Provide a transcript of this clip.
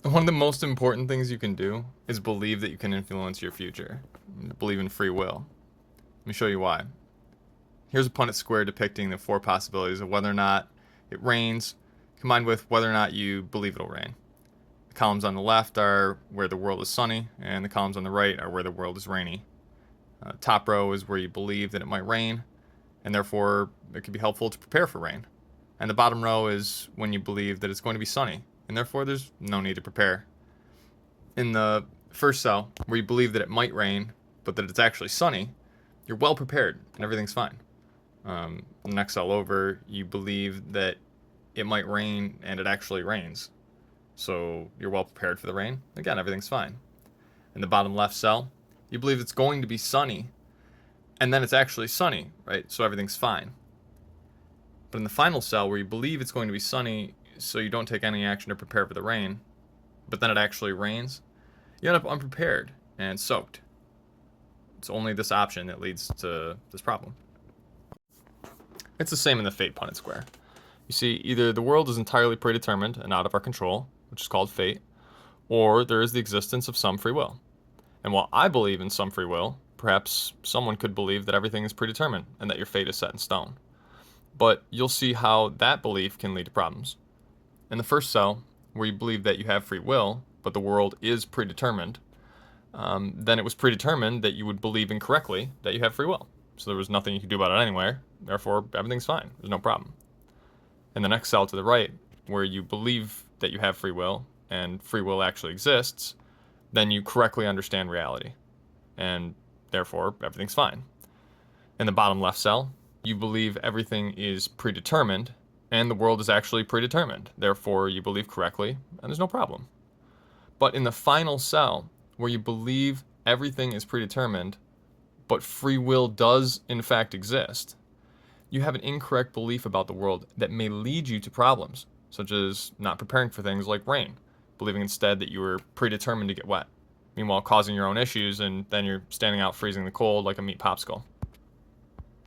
One of the most important things you can do is believe that you can influence your future. Believe in free will. Let me show you why. Here's a Punnett square depicting the four possibilities of whether or not it rains, combined with whether or not you believe it'll rain. The columns on the left are where the world is sunny, and the columns on the right are where the world is rainy. Top row is where you believe that it might rain, and therefore it could be helpful to prepare for rain. And the bottom row is when you believe that it's going to be sunny, and therefore there's no need to prepare. In the first cell, where you believe that it might rain, but that it's actually sunny, you're well prepared and everything's fine. The next cell over, you believe that it might rain and it actually rains. So you're well prepared for the rain. Again, everything's fine. In the bottom left cell, you believe it's going to be sunny and then it's actually sunny, right? So everything's fine. But in the final cell, where you believe it's going to be sunny, so you don't take any action to prepare for the rain, but then it actually rains, you end up unprepared and soaked. It's only this option that leads to this problem. It's the same in the fate Punnett square. You see, either the world is entirely predetermined and out of our control, which is called fate, or there is the existence of some free will. And while I believe in some free will, perhaps someone could believe that everything is predetermined and that your fate is set in stone. But you'll see how that belief can lead to problems. In the first cell, where you believe that you have free will, but the world is predetermined, then it was predetermined that you would believe incorrectly that you have free will. So there was nothing you could do about it anyway, therefore everything's fine, there's no problem. In the next cell to the right, where you believe that you have free will, and free will actually exists, then you correctly understand reality, and therefore everything's fine. In the bottom left cell, you believe everything is predetermined, and the world is actually predetermined, therefore you believe correctly, and there's no problem. But in the final cell, where you believe everything is predetermined, but free will does in fact exist, you have an incorrect belief about the world that may lead you to problems, such as not preparing for things like rain, believing instead that you were predetermined to get wet, meanwhile causing your own issues, and then you're standing out freezing the cold like a meat popsicle.